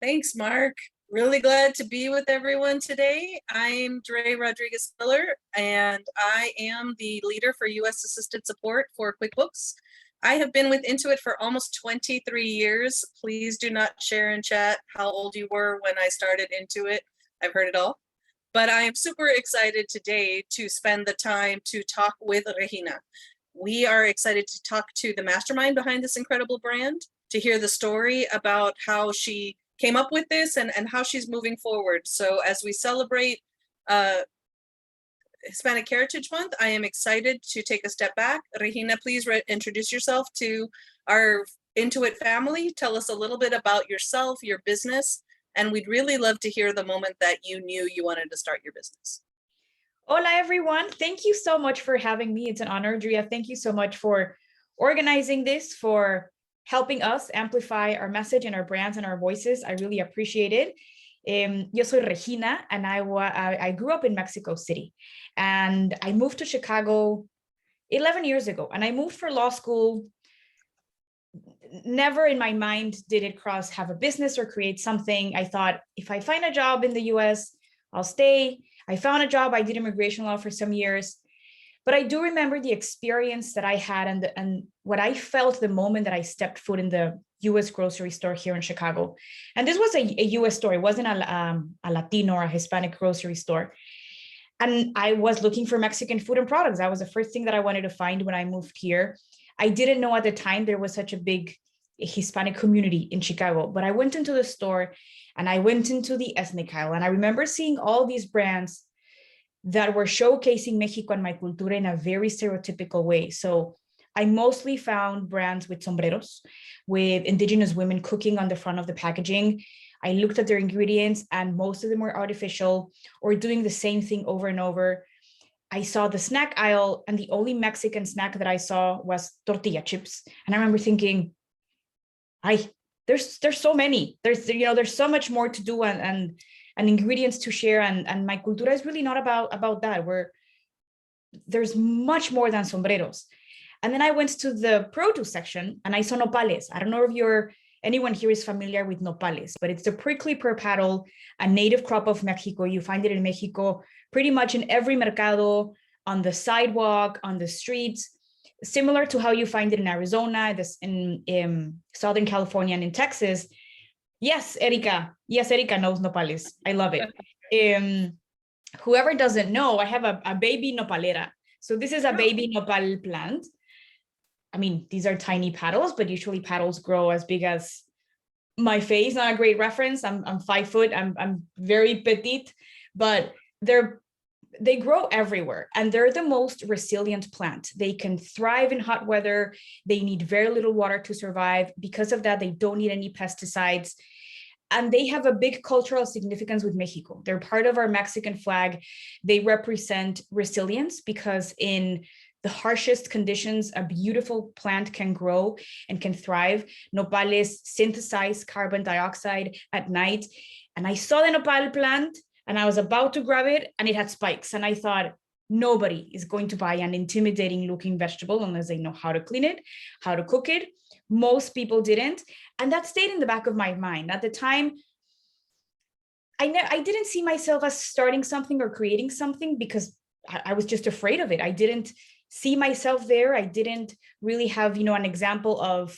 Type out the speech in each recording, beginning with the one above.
Thanks, Mark. Really glad to be with everyone today. I'm Dre Rodriguez-Miller, and I am the leader for U.S. Assisted Support for QuickBooks. I have been with Intuit for almost 23 years. Please do not share in chat how old you were when I started Intuit. I've heard it all. But I am super excited today to spend the time to talk with Regina. We are excited to talk to the mastermind behind this incredible brand, to hear the story about how she came up with this and how she's moving forward. So as we celebrate Hispanic Heritage Month, I am excited to take a step back. Regina, please introduce yourself to our Intuit family. Tell us a little bit about yourself, your business, and we'd really love to hear the moment that you knew you wanted to start your business. Hola, everyone. Thank you so much for having me. It's an honor, Drea. Thank you so much for organizing this, for helping us amplify our message and our brands and our voices. I really appreciate it. Yo soy Regina, and I grew up in Mexico City, and I moved to Chicago 11 years ago, and I moved for law school. Never in my mind did it cross have a business or create something. I thought, if I find a job in the US, I'll stay. I found a job. I did immigration law for some years. But I do remember the experience that I had and what I felt the moment that I stepped foot in the US grocery store here in Chicago. And this was a US store. It wasn't a Latino or a Hispanic grocery store. And I was looking for Mexican food and products. That was the first thing that I wanted to find when I moved here. I didn't know at the time there was such a big Hispanic community in Chicago, but I went into the store and I went into the ethnic aisle, and I remember seeing all these brands that were showcasing Mexico and my cultura in a very stereotypical way. So I mostly found brands with sombreros, with indigenous women cooking on the front of the packaging. I looked at their ingredients, and most of them were artificial or doing the same thing over and over. I saw the snack aisle, and the only Mexican snack that I saw was tortilla chips. And I remember thinking, there's so many. There's so much more to do and ingredients to share. And my cultura is really not about that. There's much more than sombreros. And then I went to the produce section and I saw nopales. I don't know if anyone here is familiar with nopales, but it's the prickly pear paddle, a native crop of Mexico. You find it in Mexico pretty much in every mercado, on the sidewalk, on the streets, similar to how you find it in Arizona, in Southern California, and in Texas. Yes, Erika knows nopales. I love it. Whoever doesn't know, I have a baby nopalera. So this is a baby nopal plant. I mean, these are tiny paddles, but usually paddles grow as big as my face. Not a great reference. I'm 5 foot. I'm very petite, but they grow everywhere, and they're the most resilient plant. They can thrive in hot weather. They need very little water to survive. Because of that, they don't need any pesticides. And they have a big cultural significance with Mexico. They're part of our Mexican flag. They represent resilience because in the harshest conditions, a beautiful plant can grow and can thrive. Nopales synthesize carbon dioxide at night. And I saw the nopal plant and I was about to grab it, and it had spikes. And I thought, nobody is going to buy an intimidating looking vegetable unless they know how to clean it, how to cook it. Most people didn't. And that stayed in the back of my mind. At the time, I didn't see myself as starting something or creating something because I was just afraid of it. I didn't see myself there. I didn't really have, an example of,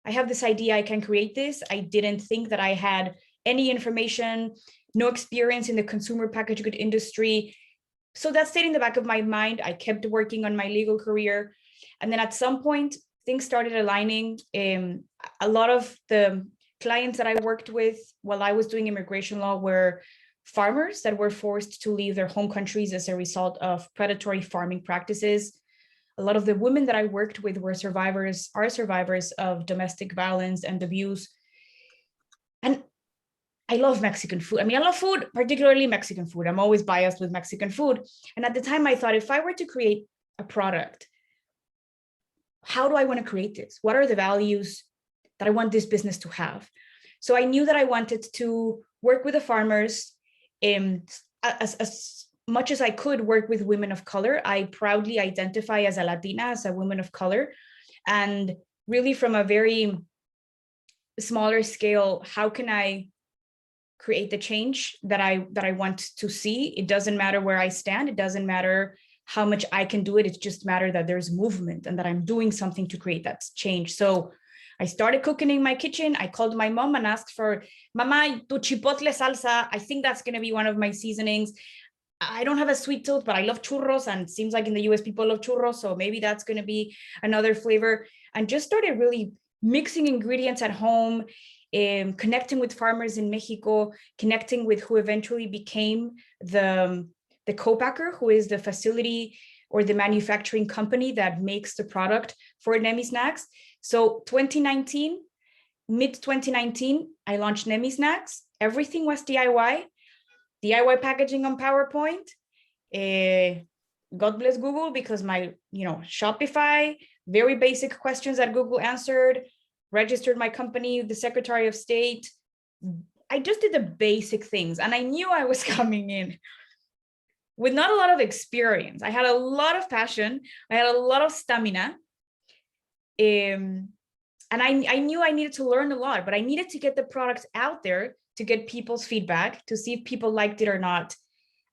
I have this idea, I can create this. I didn't think that I had any information, no experience in the consumer packaged good industry. So that stayed in the back of my mind. I kept working on my legal career. And then at some point, things started aligning. A lot of the clients that I worked with while I was doing immigration law were farmers that were forced to leave their home countries as a result of predatory farming practices. A lot of the women that I worked with are survivors of domestic violence and abuse. And I love Mexican food. I mean, I love food, particularly Mexican food. I'm always biased with Mexican food. And at the time I thought, if I were to create a product, how do I want to create this? What are the values that I want this business to have? So I knew that I wanted to work with the farmers, as much as I could work with women of color. I proudly identify as a Latina, as a woman of color. And really from a very smaller scale, how can I create the change that I want to see. It doesn't matter where I stand. It doesn't matter how much I can do it. It just matters that there's movement and that I'm doing something to create that change. So I started cooking in my kitchen. I called my mom and asked for, Mama, tu chipotle salsa. I think that's going to be one of my seasonings. I don't have a sweet tooth, but I love churros. And it seems like in the US, people love churros. So maybe that's going to be another flavor. And just started really mixing ingredients at home, connecting with farmers in Mexico, connecting with who eventually became the co-packer, who is the facility or the manufacturing company that makes the product for Nemi Snacks. So 2019, mid 2019, I launched Nemi Snacks. Everything was DIY packaging on PowerPoint. God bless Google, because my, Shopify, very basic questions that Google answered, registered my company, the Secretary of State. I just did the basic things. And I knew I was coming in with not a lot of experience. I had a lot of passion. I had a lot of stamina. And I knew I needed to learn a lot, but I needed to get the product out there to get people's feedback, to see if people liked it or not,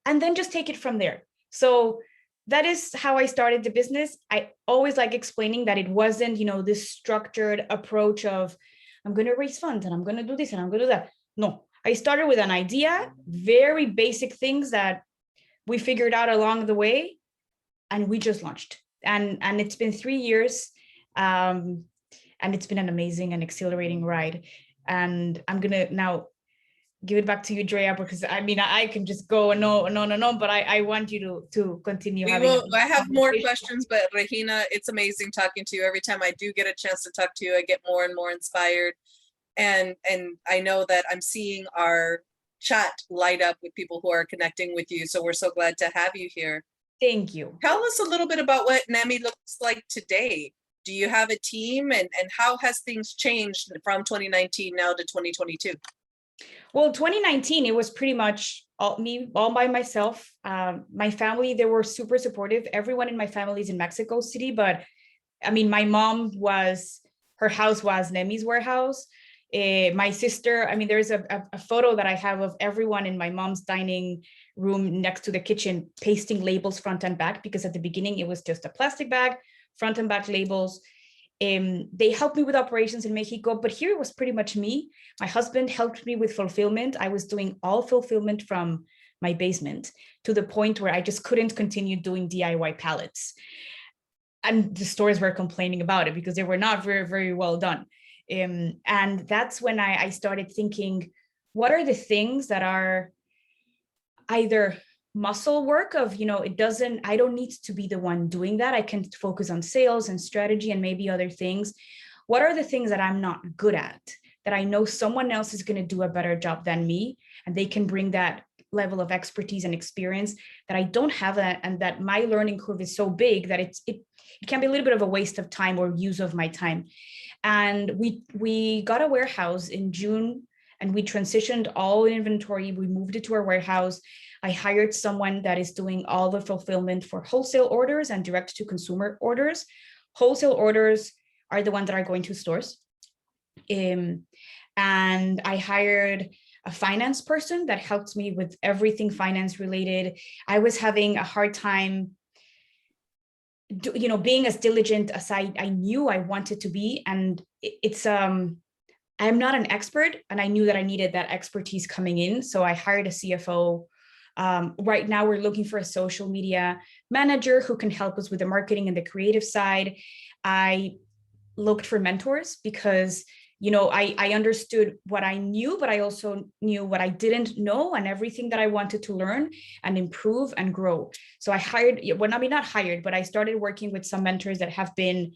and then just take it from there. So that is how I started the business. I always like explaining that it wasn't, this structured approach of, I'm going to raise funds and I'm going to do this and I'm going to do that. No, I started with an idea, very basic things that we figured out along the way, and we just launched. And it's been 3 years, and it's been an amazing and exhilarating ride. And I'm going to now give it back to you, Drea, because I can just go and on, but I want you to continue. I have more questions, but Regina, it's amazing talking to you. Every time I do get a chance to talk to you, I get more and more inspired. And I know that I'm seeing our chat light up with people who are connecting with you. So we're so glad to have you here. Thank you. Tell us a little bit about what Nemi looks like today. Do you have a team, and how has things changed from 2019 now to 2022? Well, 2019, it was pretty much me all by myself. My family, they were super supportive. Everyone in my family is in Mexico City, but my mom her house was Nemi's warehouse. My sister, there's a photo that I have of everyone in my mom's dining room next to the kitchen, pasting labels front and back, because at the beginning it was just a plastic bag, front and back labels. They helped me with operations in Mexico, but here it was pretty much me. My husband helped me with fulfillment. I was doing all fulfillment from my basement, to the point where I just couldn't continue doing DIY pallets. And the stores were complaining about it because they were not very, very well done. And that's when I started thinking, what are the things that are either muscle work of, I don't need to be the one doing that. I can focus on sales and strategy and maybe other things. What are the things that I'm not good at, that I know someone else is going to do a better job than me, and they can bring that level of expertise and experience that I don't have, and that my learning curve is so big that it can be a little bit of a waste of time or use of my time. And we got a warehouse in June, and we transitioned all inventory. We moved it to our warehouse. I hired someone that is doing all the fulfillment for wholesale orders and direct to consumer orders. Wholesale orders are the ones that are going to stores. And I hired a finance person that helped me with everything finance related. I was having a hard time, being as diligent as I knew I wanted to be. And I'm not an expert, and I knew that I needed that expertise coming in. So I hired a CFO. Right now, we're looking for a social media manager who can help us with the marketing and the creative side. I looked for mentors because, I understood what I knew, but I also knew what I didn't know, and everything that I wanted to learn and improve and grow. So I hired, not hired, but I started working with some mentors that have been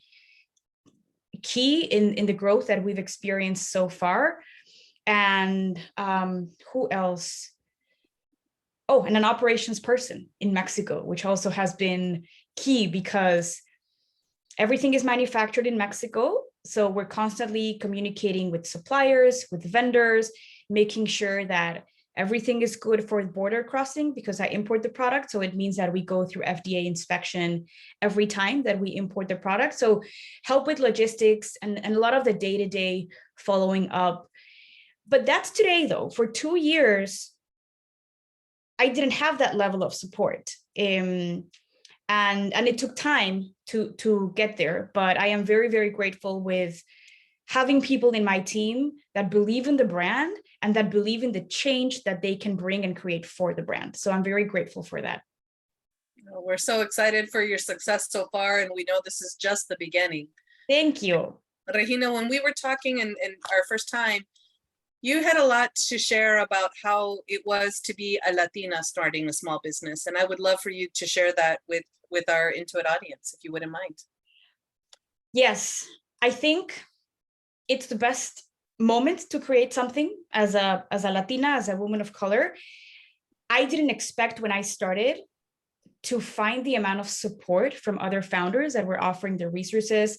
key in the growth that we've experienced so far. And who else? Oh, and an operations person in Mexico, which also has been key because everything is manufactured in Mexico. So we're constantly communicating with suppliers, with vendors, making sure that everything is good for border crossing, because I import the product. So it means that we go through FDA inspection every time that we import the product. So help with logistics and a lot of the day-to-day following up. But that's today though. For 2 years, I didn't have that level of support. And it took time to get there, but I am very, very grateful with having people in my team that believe in the brand and that believe in the change that they can bring and create for the brand. So I'm very grateful for that. We're so excited for your success so far, and we know this is just the beginning. Thank you. Regina, when we were talking in our first time, you had a lot to share about how it was to be a Latina starting a small business. And I would love for you to share that with our Intuit audience, if you wouldn't mind. Yes, I think it's the best moment to create something as a Latina, as a woman of color. I didn't expect when I started to find the amount of support from other founders that were offering the resources,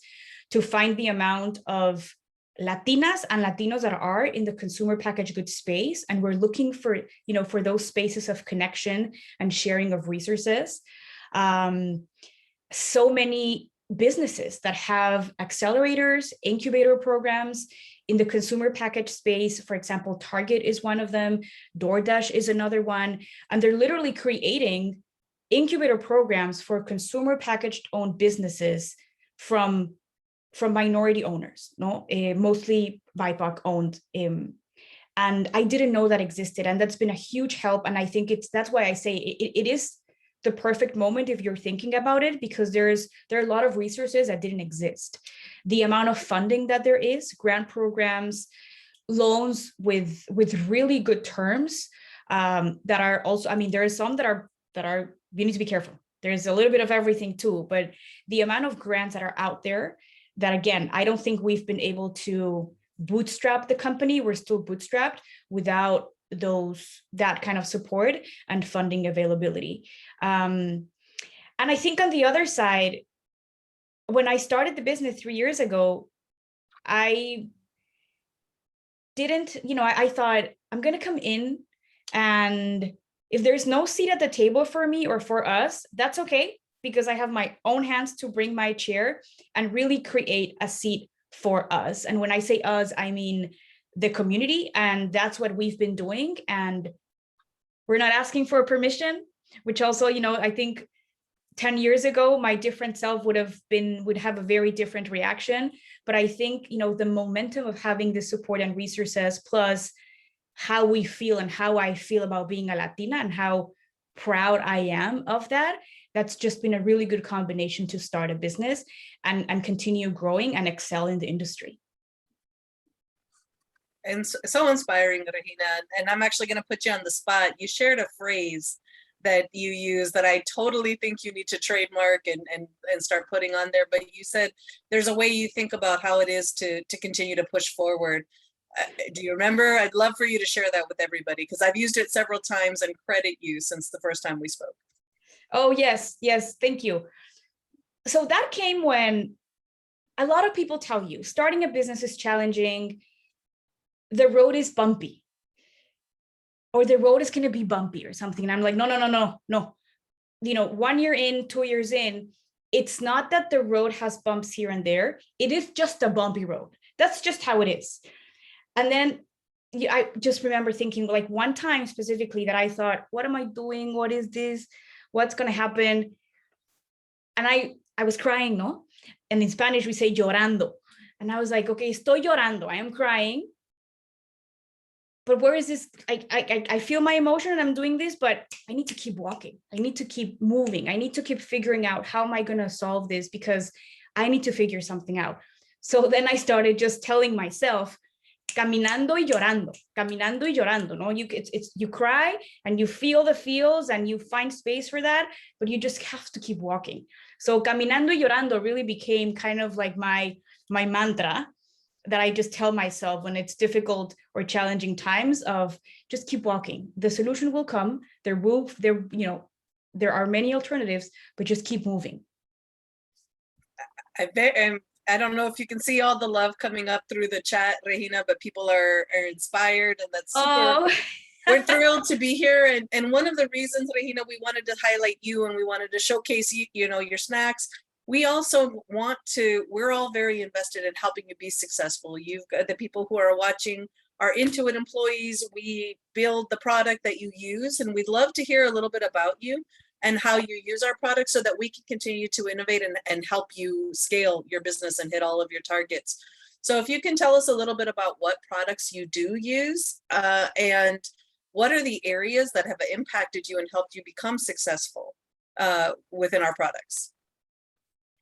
to find the amount of Latinas and Latinos that are in the consumer packaged goods space. And we're looking for, for those spaces of connection and sharing of resources. So many businesses that have accelerators, incubator programs in the consumer package space. For example, Target is one of them, DoorDash is another one, and they're literally creating incubator programs for consumer packaged owned businesses from minority owners, mostly BIPOC owned. And I didn't know that existed, and that's been a huge help. And I think that's why I say it is the perfect moment if you're thinking about it, because there are a lot of resources that didn't exist. The amount of funding that there is, grant programs, loans with really good terms, that are also, there are some that are you need to be careful. There's a little bit of everything too, but the amount of grants that are out there that, again, I don't think we've been able to bootstrap the company. We're still bootstrapped without that kind of support and funding availability. And I think on the other side, when I started the business 3 years ago, I didn't, I thought I'm going to come in, and if there's no seat at the table for me or for us, that's okay, because I have my own hands to bring my chair and really create a seat for us. And when I say us, I mean the community, and that's what we've been doing. And we're not asking for permission, which also, I think 10 years ago, my different self would have a very different reaction. But I think, the momentum of having the support and resources, plus how we feel and how I feel about being a Latina and how proud I am of that, that's just been a really good combination to start a business and continue growing and excel in the industry. And so inspiring, Regina. And I'm actually going to put you on the spot. You shared a phrase that you use that I totally think you need to trademark and start putting on there. But you said there's a way you think about how it is to continue to push forward. Do you remember? I'd love for you to share that with everybody, because I've used it several times and credit you since the first time we spoke. Oh, yes. Thank you. So that came when a lot of people tell you starting a business is challenging. The road is bumpy, or the road is going to be bumpy or something. And I'm like, no. 1 year in, 2 years in, it's not that the road has bumps here and there. It is just a bumpy road. That's just how it is. And then I just remember thinking, like, one time specifically that I thought, what am I doing? What is this? What's going to happen? And I was crying, no? And in Spanish, we say llorando. And I was like, okay, estoy llorando. I am crying. But where is this? I feel my emotion and I'm doing this, but I need to keep walking. I need to keep moving. I need to keep figuring out how am I going to solve this, because I need to figure something out. So then I started just telling myself, caminando y llorando, no? You cry and you feel the feels and you find space for that, but you just have to keep walking. So caminando y llorando really became kind of like my mantra that I just tell myself when it's difficult or challenging times, of just keep walking. The solution will come. There are many alternatives, but just keep moving. I don't know if you can see all the love coming up through the chat, Regina, but people are inspired, and that's super. Oh. We're thrilled to be here. And one of the reasons, Regina, we wanted to highlight you and we wanted to showcase your snacks. We also we're all very invested in helping you be successful. You've got the people who are watching our Intuit employees. We build the product that you use, and we'd love to hear a little bit about you and how you use our product so that we can continue to innovate and help you scale your business and hit all of your targets. So if you can tell us a little bit about what products you do use, and what are the areas that have impacted you and helped you become successful within our products?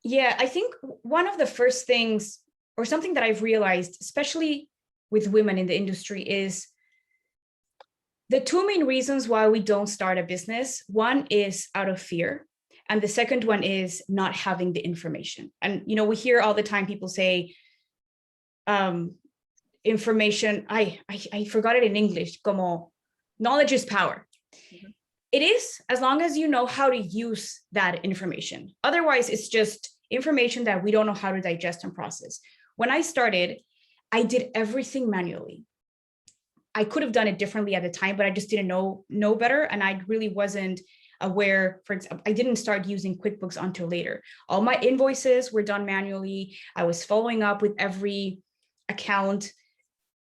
Yeah, I think one of the first things, or something that I've realized, especially with women in the industry, is the two main reasons why we don't start a business. One is out of fear, and the second one is not having the information. And we hear all the time people say, information. I forgot it in English. Como knowledge is power. Mm-hmm. It is, as long as you know how to use that information. Otherwise, it's just information that we don't know how to digest and process. When I started, I did everything manually. I could have done it differently at the time, but I just didn't know better. And I really wasn't aware. For example, I didn't start using QuickBooks until later. All my invoices were done manually. I was following up with every account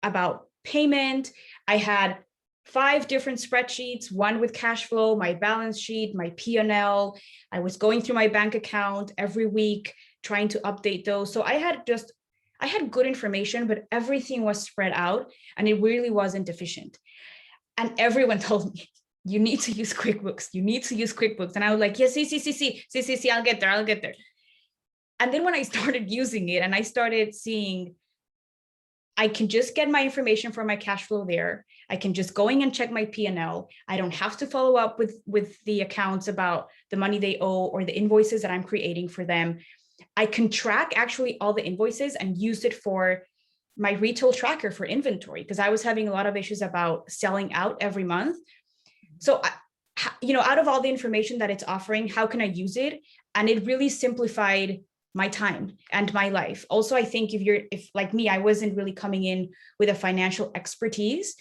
about payment. I had 5 different spreadsheets, one with cash flow, my balance sheet, my P&L. I was going through my bank account every week, trying to update those. So I had good information, but everything was spread out and it really wasn't efficient. And everyone told me, you need to use QuickBooks. You need to use QuickBooks. And I was like, yes, see, I'll get there. And then when I started using it and I started seeing, I can just get my information from my cash flow there. I can just go in and check my P&L. I don't have to follow up with the accounts about the money they owe or the invoices that I'm creating for them. I can track actually all the invoices and use it for my retail tracker for inventory, because I was having a lot of issues about selling out every month. So, out of all the information that it's offering, how can I use it? And it really simplified my time and my life. Also, I think if like me, I wasn't really coming in with a financial expertise,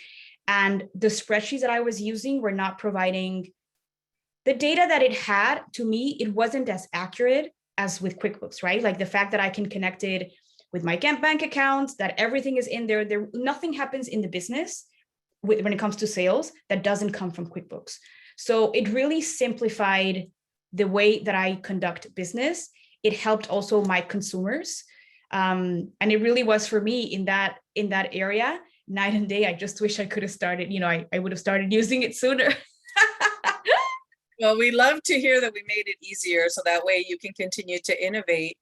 and the spreadsheets that I was using were not providing the data that it had. To me, it wasn't as accurate as with QuickBooks, right? Like the fact that I can connect it with my bank accounts, that everything is in there. Nothing happens in the business when it comes to sales that doesn't come from QuickBooks. So it really simplified the way that I conduct business. It helped also my consumers. And it really was for me in that area, night and day. I just wish I could have started, I would have started using it sooner. Well, we love to hear that we made it easier so that way you can continue to innovate.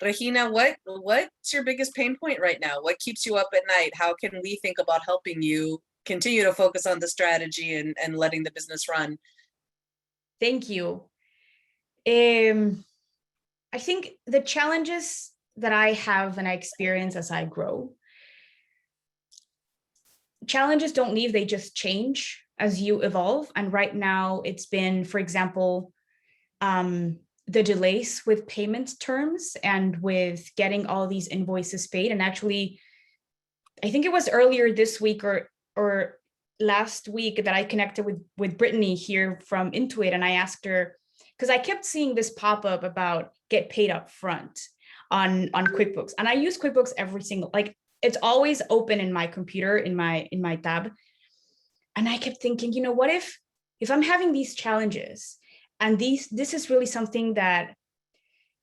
Regina, what's your biggest pain point right now? What keeps you up at night? How can we think about helping you continue to focus on the strategy and letting the business run? Thank you. I think the challenges that I have and I experience as I grow, challenges don't leave, they just change as you evolve. And right now it's been, for example, the delays with payment terms and with getting all these invoices paid. And actually, I think it was earlier this week or last week that I connected with Brittany here from Intuit, and I asked her, because I kept seeing this pop up about get paid up front on QuickBooks. And I use QuickBooks every single, like it's always open in my computer, in my tab. And I kept thinking, what if I'm having these challenges and this is really something that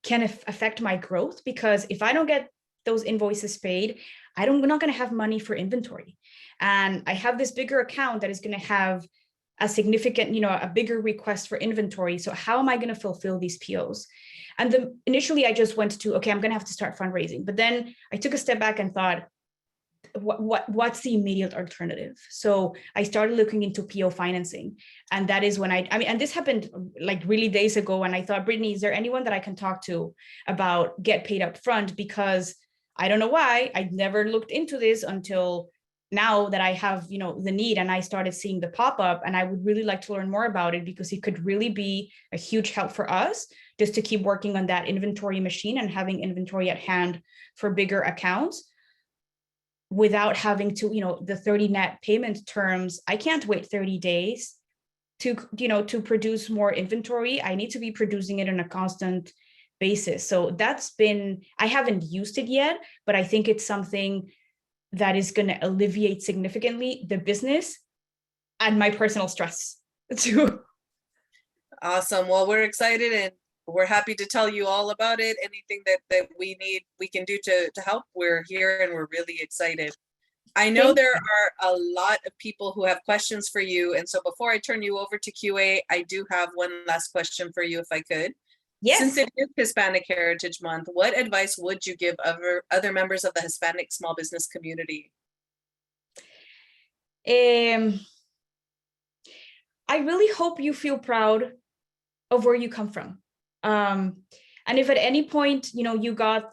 can affect my growth? Because if I don't get those invoices paid, we're not going to have money for inventory. And I have this bigger account that is going to have a significant, a bigger request for inventory. So how am I going to fulfill these POs? And initially I just went to, okay, I'm going to have to start fundraising. But then I took a step back and thought, what's the immediate alternative? So I started looking into PO financing. And that is when and this happened like really days ago. And I thought, Brittany, is there anyone that I can talk to about get paid up front? Because I don't know why I never looked into this until now that I have, the need, and I started seeing the pop-up, and I would really like to learn more about it because it could really be a huge help for us just to keep working on that inventory machine and having inventory at hand for bigger accounts without having to, the 30 net payment terms. I can't wait 30 days to produce more inventory. I need to be producing it on a constant basis. So I haven't used it yet, but I think it's something that is going to alleviate significantly the business and my personal stress too. Awesome. Well, we're excited and we're happy to tell you all about it. Anything that we need, we can do to help. We're here and we're really excited. I know Thank there are a lot of people who have questions for you. And so before I turn you over to QA, I do have one last question for you, if I could. Since Yes. it is Hispanic Heritage Month, what advice would you give other members of the Hispanic small business community? I really hope you feel proud of where you come from. And if at any point, you got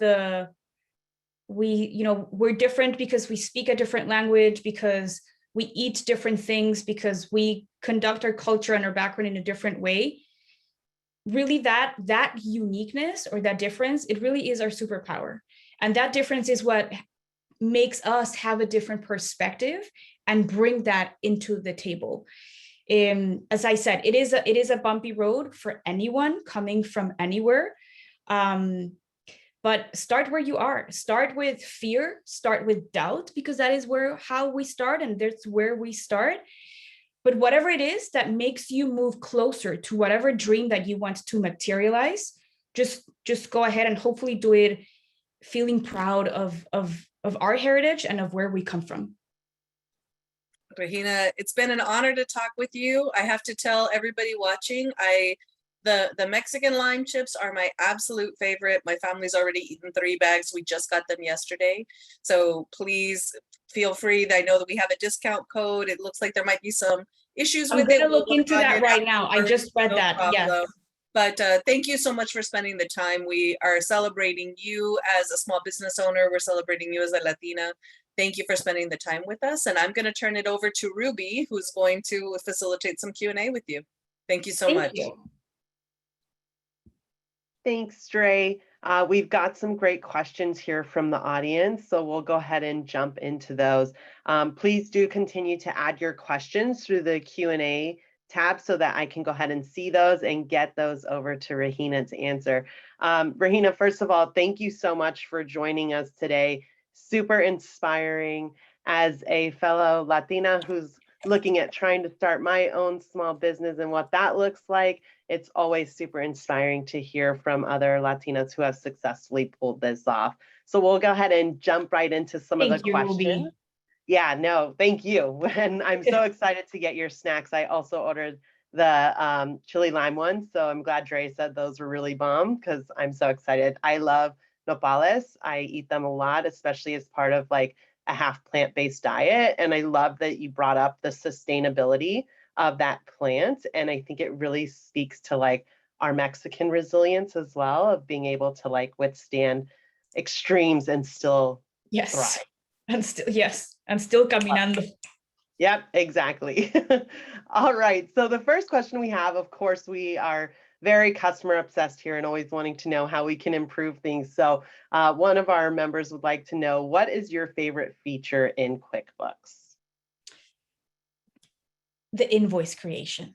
we're different because we speak a different language, because we eat different things, because we conduct our culture and our background in a different way, really that uniqueness or that difference, it really is our superpower. And that difference is what makes us have a different perspective and bring that into the table. As I said, it is a bumpy road for anyone coming from anywhere. But start where you are. Start with fear, start with doubt, because that is how we start, and that's where we start. But whatever it is that makes you move closer to whatever dream that you want to materialize, just go ahead and hopefully do it feeling proud of our heritage and of where we come from. Regina, it's been an honor to talk with you. I have to tell everybody watching, the Mexican lime chips are my absolute favorite. My family's already eaten 3 bags. We just got them yesterday. So please feel free. I know that we have a discount code. It looks like there might be some issues with it. I'm going to look into that right now. I just read that. Problem. Yes. But thank you so much for spending the time. We are celebrating you as a small business owner. We're celebrating you as a Latina. Thank you for spending the time with us. And I'm going to turn it over to Ruby, who's going to facilitate some Q&A with you. Thank you so much. You. Thanks, Dre. We've got some great questions here from the audience, so we'll go ahead and jump into those. Please do continue to add your questions through the Q&A tab so that I can go ahead and see those and get those over to Regina to answer. Regina, first of all, thank you so much for joining us today. Super inspiring. As a fellow Latina who's looking at trying to start my own small business and what that looks like, it's always super inspiring to hear from other Latinas who have successfully pulled this off. So we'll go ahead and jump right into some of the questions. Ruby. Yeah, no, thank you. And I'm so excited to get your snacks. I also ordered the chili lime ones. So I'm glad Dre said those were really bomb because I'm so excited. I love nopales. I eat them a lot, especially as part of like a half plant-based diet. And I love that you brought up the sustainability of that plant. And I think it really speaks to like our Mexican resilience as well, of being able to like withstand extremes and still thrive. And still caminando. Yep, exactly. All right. So the first question we have, of course, we are very customer obsessed here and always wanting to know how we can improve things. So one of our members would like to know, what is your favorite feature in QuickBooks? The invoice creation.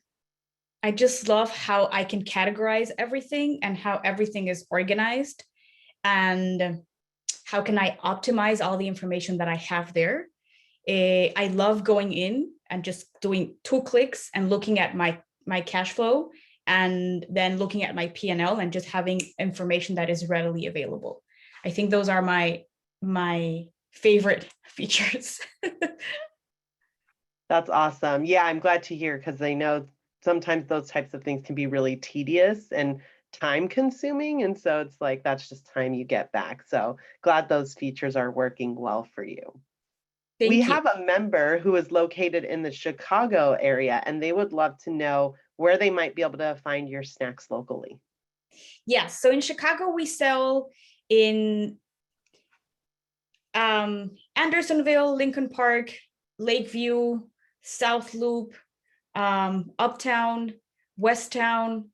I just love how I can categorize everything and how everything is organized, and how can I optimize all the information that I have there. I love going in and just doing 2 clicks and looking at my cash flow, and then looking at my P&L and just having information that is readily available. I think those are my favorite features. That's awesome. Yeah, I'm glad to hear, because I know sometimes those types of things can be really tedious and time consuming. And so it's like, that's just time you get back. So glad those features are working well for you. We have a member who is located in the Chicago area, and they would love to know where they might be able to find your snacks locally. Yes. So in Chicago, we sell in Andersonville, Lincoln Park, Lakeview, South Loop, Uptown, Westtown.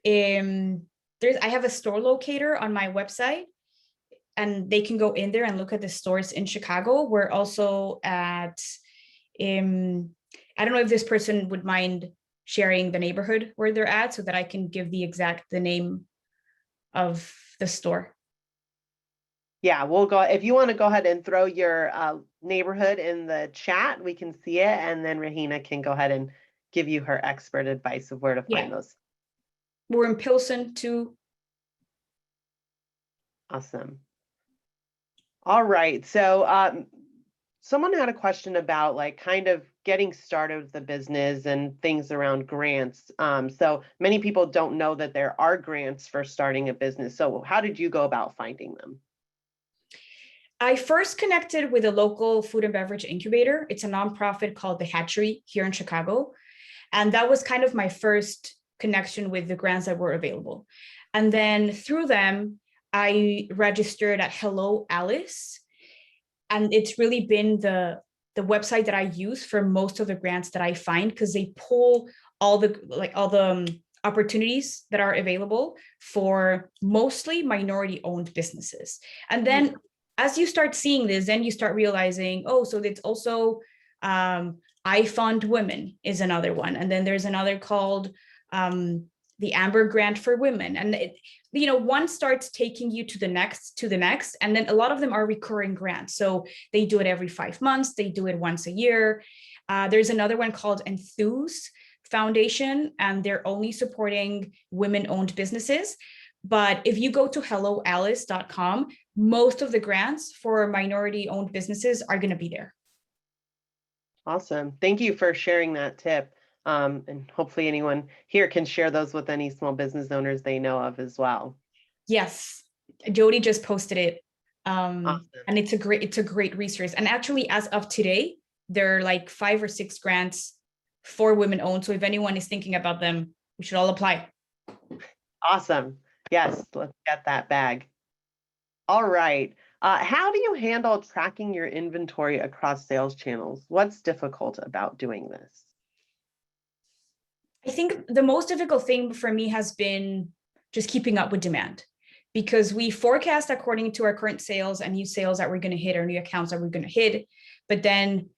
I have a store locator on my website, and they can go in there and look at the stores in Chicago. We're also at, I don't know if this person would mind sharing the neighborhood where they're at so that I can give the name of the store. Yeah, we'll go, if you want to go ahead and throw your neighborhood in the chat, we can see it, and then Rahina can go ahead and give you her expert advice of where to find Yeah. those. We're in Pilsen too. Awesome. All right, so someone had a question about like kind of getting started with the business and things around grants. So many people don't know that there are grants for starting a business. So how did you go about finding them? I first connected with a local food and beverage incubator. It's a nonprofit called The Hatchery here in Chicago. And that was kind of my first connection with the grants that were available. And then through them, I registered at Hello Alice. And it's really been the website that I use for most of the grants that I find, because they pull all the opportunities that are available for mostly minority owned businesses. And then as you start seeing this, then you start realizing, oh, so it's also I Fund Women is another one. And then there's another called the Amber Grant for Women. And one starts taking you to the next, and then a lot of them are recurring grants. So they do it every 5 months, they do it once a year. There's another one called Enthuse Foundation, and they're only supporting women-owned businesses. But if you go to helloalice.com, most of the grants for minority-owned businesses are going to be there. Awesome. Thank you for sharing that tip. And hopefully anyone here can share those with any small business owners they know of as well. Yes, Jody just posted it. Awesome. And it's a great resource. And actually, as of today, there are like 5 or 6 grants for women owned. So if anyone is thinking about them, we should all apply. Awesome. Yes, let's get that bag. All right. How do you handle tracking your inventory across sales channels? What's difficult about doing this? I think the most difficult thing for me has been just keeping up with demand, because we forecast according to our current sales and new sales that we're going to hit, or new accounts that we're going to hit. But then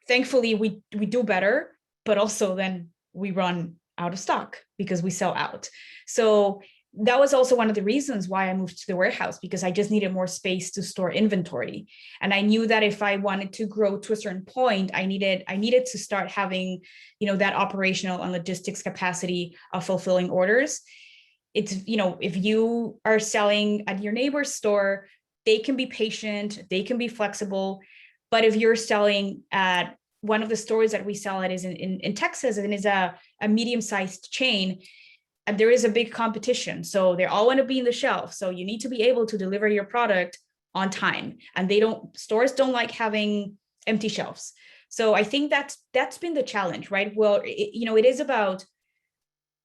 thankfully we do better, but also then we run out of stock because we sell out. So that was also one of the reasons why I moved to the warehouse, because I just needed more space to store inventory. And I knew that if I wanted to grow to a certain point, I needed to start having, that operational and logistics capacity of fulfilling orders. It's, if you are selling at your neighbor's store, they can be patient, they can be flexible. But if you're selling at one of the stores that we sell at is in Texas, and is a medium-sized chain, and there is a big competition. So they all want to be in the shelf. So you need to be able to deliver your product on time. And stores don't like having empty shelves. So I think that's been the challenge, right? Well, it is about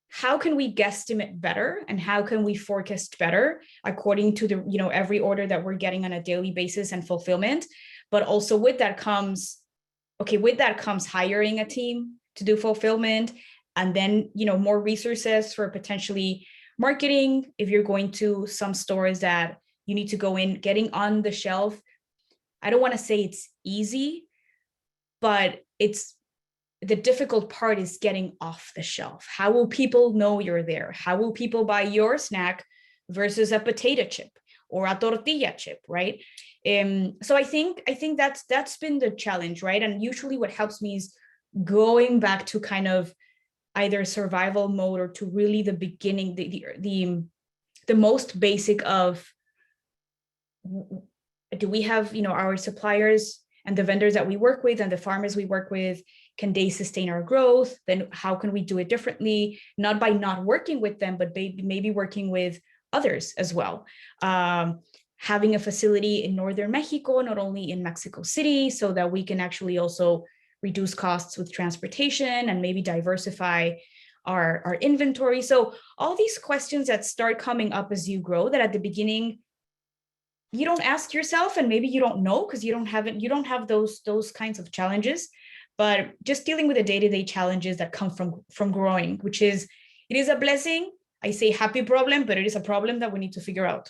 how can we guesstimate better, and how can we forecast better according to the, every order that we're getting on a daily basis and fulfillment. But also with that comes hiring a team to do fulfillment, and then, more resources for potentially marketing. If you're going to some stores that you need to go in, getting on the shelf, I don't want to say it's easy, but the difficult part is getting off the shelf. How will people know you're there? How will people buy your snack versus a potato chip or a tortilla chip, right? So I think that's been the challenge, right? And usually what helps me is going back to kind of either survival mode, or to really the beginning, the most basic of, do we have, our suppliers and the vendors that we work with and the farmers we work with, can they sustain our growth? Then how can we do it differently? Not by not working with them, but maybe working with others as well. Having a facility in northern Mexico, not only in Mexico City, so that we can actually also reduce costs with transportation and maybe diversify our inventory. So all these questions that start coming up as you grow, that at the beginning you don't ask yourself, and maybe you don't know because you don't have those kinds of challenges. But just dealing with the day-to-day challenges that come from growing, which is, it is a blessing. I say happy problem, but it is a problem that we need to figure out.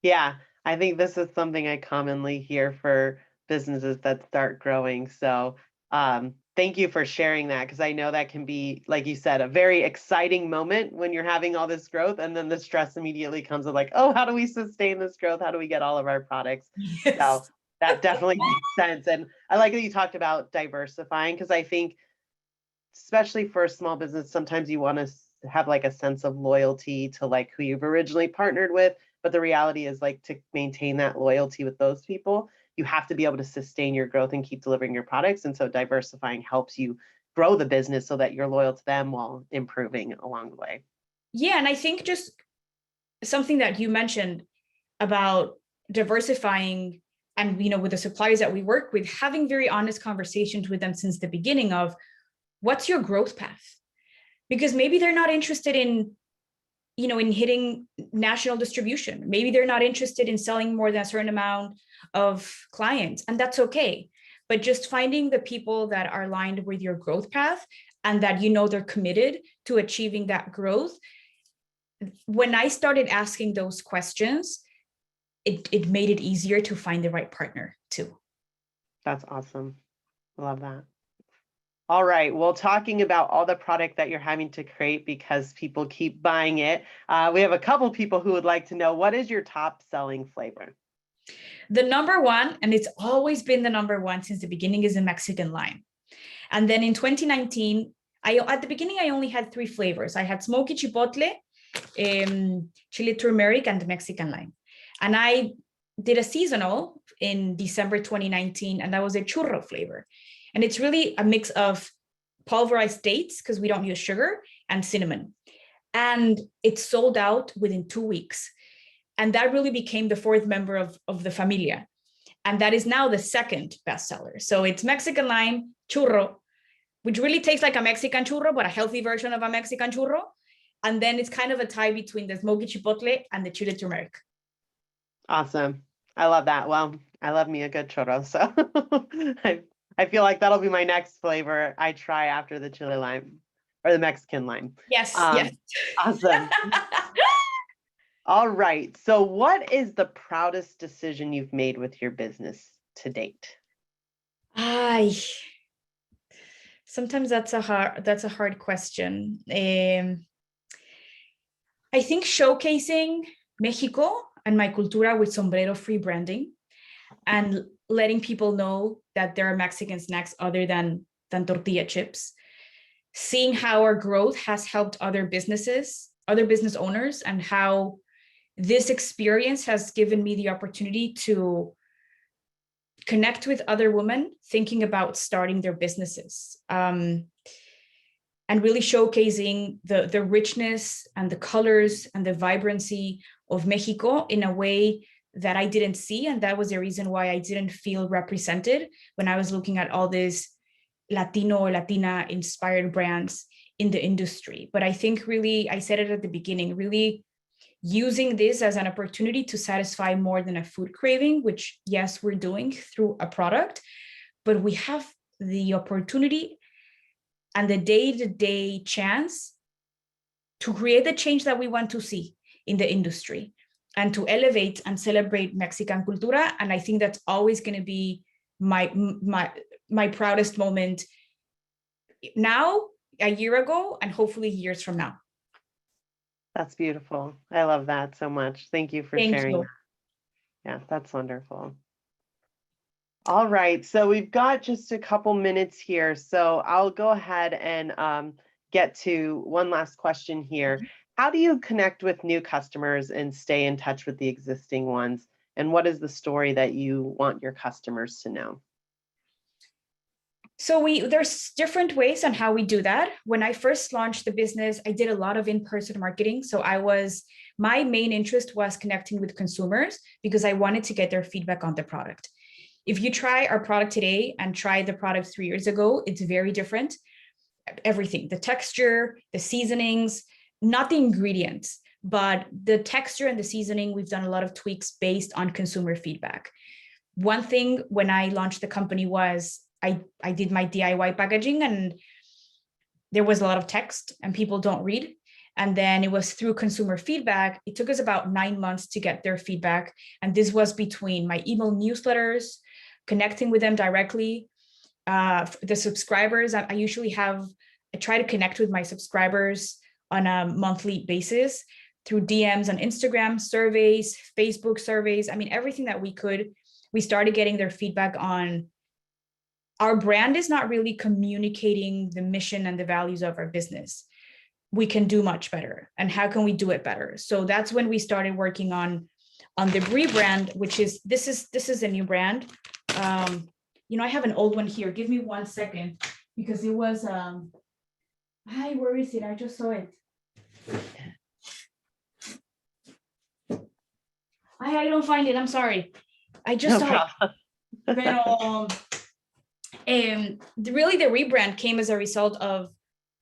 Yeah, I think this is something I commonly hear for businesses that start growing. So Thank you for sharing that, because I know that can be, like you said, a very exciting moment when you're having all this growth, and then the stress immediately comes of like, oh, how do we sustain this growth? How do we get all of our products? Yes. So that definitely makes sense. And I like that you talked about diversifying, because I think, especially for a small business, sometimes you want to have like a sense of loyalty to like who you've originally partnered with. But the reality is, like, to maintain that loyalty with those people, you have to be able to sustain your growth and keep delivering your products. And so diversifying helps you grow the business so that you're loyal to them while improving along the way. Yeah, and I think just something that you mentioned about diversifying, and with the suppliers that we work with, having very honest conversations with them since the beginning of what's your growth path, because maybe they're not interested in hitting national distribution. Maybe they're not interested in selling more than a certain amount of clients, and that's okay. But just finding the people that are aligned with your growth path and that they're committed to achieving that growth. When I started asking those questions, it made it easier to find the right partner too. That's awesome. I love that. All right. Well, talking about all the product that you're having to create because people keep buying it, we have a couple people who would like to know, what is your top selling flavor? The number one, and it's always been the number one since the beginning, is the Mexican lime. And then in 2019, at the beginning, I only had 3 flavors. I had smoky chipotle, chili turmeric, and the Mexican lime. And I did a seasonal in December 2019, and that was a churro flavor. And it's really a mix of pulverized dates, because we don't use sugar, and cinnamon. And it sold out within 2 weeks. And that really became the 4th member of the familia. And that is now the 2nd bestseller. So it's Mexican lime, churro, which really tastes like a Mexican churro, but a healthy version of a Mexican churro. And then it's kind of a tie between the smoky chipotle and the chili turmeric. Awesome. I love that. Well, I love me a good churro. So I feel like that'll be my next flavor I try after the chili lime or the Mexican lime. Yes, yes. Awesome. All right. So what is the proudest decision you've made with your business to date? Sometimes that's a hard question. I think showcasing Mexico and my cultura with sombrero-free branding, and letting people know that there are Mexican snacks other than tortilla chips. Seeing how our growth has helped other business owners, and how this experience has given me the opportunity to connect with other women thinking about starting their businesses, and really showcasing the richness and the colors and the vibrancy of Mexico in a way that I didn't see. And that was the reason why I didn't feel represented when I was looking at all these Latino or Latina inspired brands in the industry. But I think really, I said it at the beginning, really using this as an opportunity to satisfy more than a food craving, which yes, we're doing through a product, but we have the opportunity and the day-to-day chance to create the change that we want to see in the industry, and to elevate and celebrate Mexican cultura. And I think that's always going to be my proudest moment now, a year ago, and hopefully years from now. That's beautiful. I love that so much. Thank you for sharing. You. Yeah, that's wonderful. All right, so we've got just a couple minutes here, so I'll go ahead and get to one last question here. How do you connect with new customers and stay in touch with the existing ones? And what is the story that you want your customers to know? So there's different ways on how we do that. When I first launched the business, I did a lot of in-person marketing. So my main interest was connecting with consumers, because I wanted to get their feedback on the product. If you try our product today and try the product 3 years ago, it's very different. Everything, the texture, the seasonings, not the ingredients, but the texture and the seasoning, we've done a lot of tweaks based on consumer feedback. One thing when I launched the company was I did my DIY packaging, and there was a lot of text and people don't read. And then it was through consumer feedback. It took us about 9 months to get their feedback. And this was between my email newsletters, connecting with them directly, The subscribers, I usually I try to connect with my subscribers on a monthly basis through DMs on Instagram, surveys, Facebook surveys. I mean, everything that we could. We started getting their feedback on our brand is not really communicating the mission and the values of our business. We can do much better. And how can we do it better? So that's when we started working on the rebrand, which is, this is a new brand. I have an old one here. Give me 1 second, because it was, where is it? I just saw it. I don't find it. I'm sorry. I just saw it. Really, the rebrand came as a result of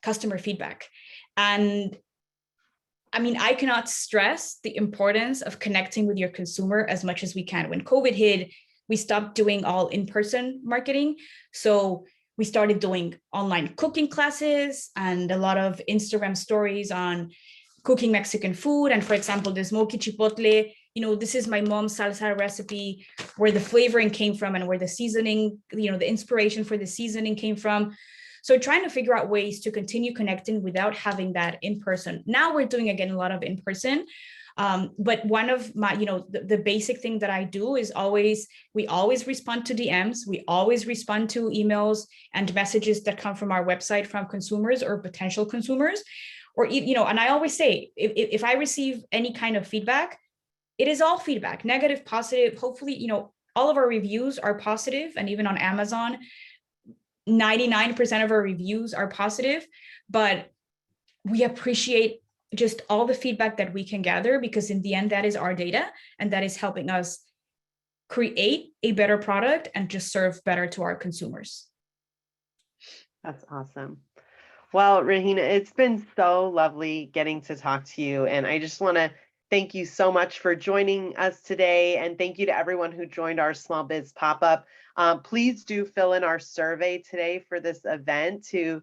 customer feedback. And I mean, I cannot stress the importance of connecting with your consumer as much as we can. When COVID hit, we stopped doing all in-person marketing. So we started doing online cooking classes and a lot of Instagram stories on cooking Mexican food. And for example, the smoky chipotle, this is my mom's salsa recipe, where the flavoring came from and where the seasoning, the inspiration for the seasoning came from. So trying to figure out ways to continue connecting without having that in person. Now we're doing, again, a lot of in person. But one of my, the basic thing that I do is we always respond to DMs. We always respond to emails and messages that come from our website from consumers or potential consumers. Or, and I always say, if I receive any kind of feedback, it is all feedback, negative, positive. Hopefully, all of our reviews are positive, and even on Amazon, 99% of our reviews are positive, but we appreciate just all the feedback that we can gather, because in the end, that is our data, and that is helping us create a better product and just serve better to our consumers. That's awesome. Well, Regina, it's been so lovely getting to talk to you, and I just want to thank you so much for joining us today, and thank you to everyone who joined our Small Biz Pop-Up. Please do fill in our survey today for this event to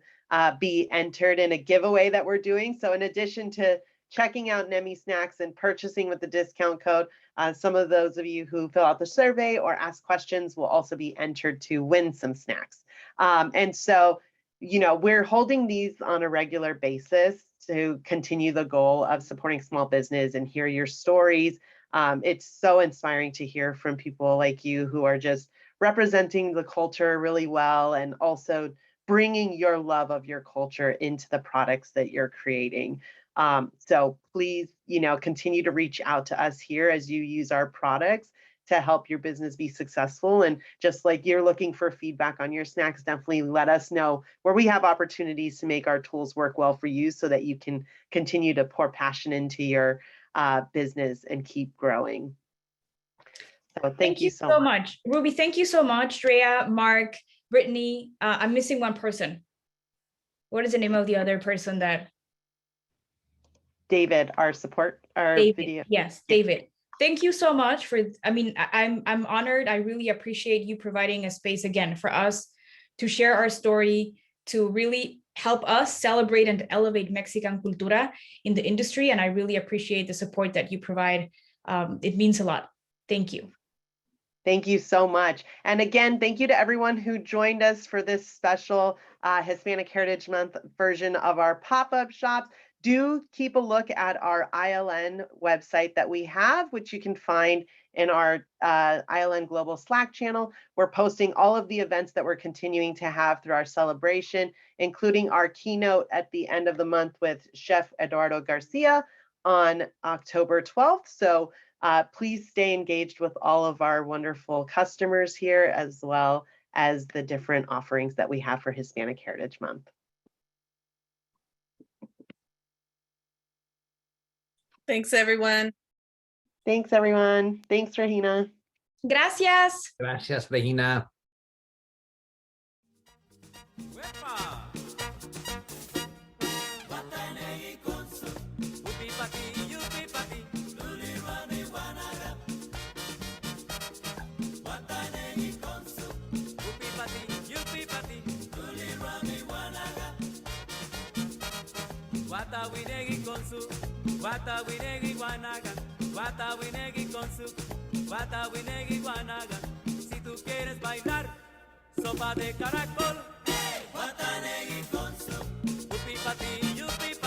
be entered in a giveaway that we're doing. So in addition to checking out Nemi Snacks and purchasing with the discount code, some of those of you who fill out the survey or ask questions will also be entered to win some snacks. And so, we're holding these on a regular basis to continue the goal of supporting small business and hear your stories. It's so inspiring to hear from people like you who are just representing the culture really well, and also bringing your love of your culture into the products that you're creating. So please, continue to reach out to us here as you use our products to help your business be successful. And just like you're looking for feedback on your snacks, definitely let us know where we have opportunities to make our tools work well for you, so that you can continue to pour passion into your business and keep growing. So thank you so much. Ruby, thank you so much. Drea, Mark, Brittany, I'm missing one person. What is the name of the other person that? David, our David, video. Yes, David. Thank you so much for, I'm honored. I really appreciate you providing a space again for us to share our story, to really help us celebrate and elevate Mexican cultura in the industry. And I really appreciate the support that you provide. It means a lot. Thank you. Thank you so much. And again, thank you to everyone who joined us for this special Hispanic Heritage Month version of our pop-up shops. Do keep a look at our ILN website that we have, which you can find in our ILN Global Slack channel. We're posting all of the events that we're continuing to have through our celebration, including our keynote at the end of the month with Chef Eduardo Garcia on October 12th. So please stay engaged with all of our wonderful customers here, as well as the different offerings that we have for Hispanic Heritage Month. Thanks, everyone. Thanks, everyone. Thanks, Regina. Gracias. Gracias, Regina. Watawinegi con su, Watawinegi guanaga, Watawinegi con su, Watawinegi guanaga. Si tú quieres bailar, sopa de caracol, guatanegui con su, yupi pati, yupi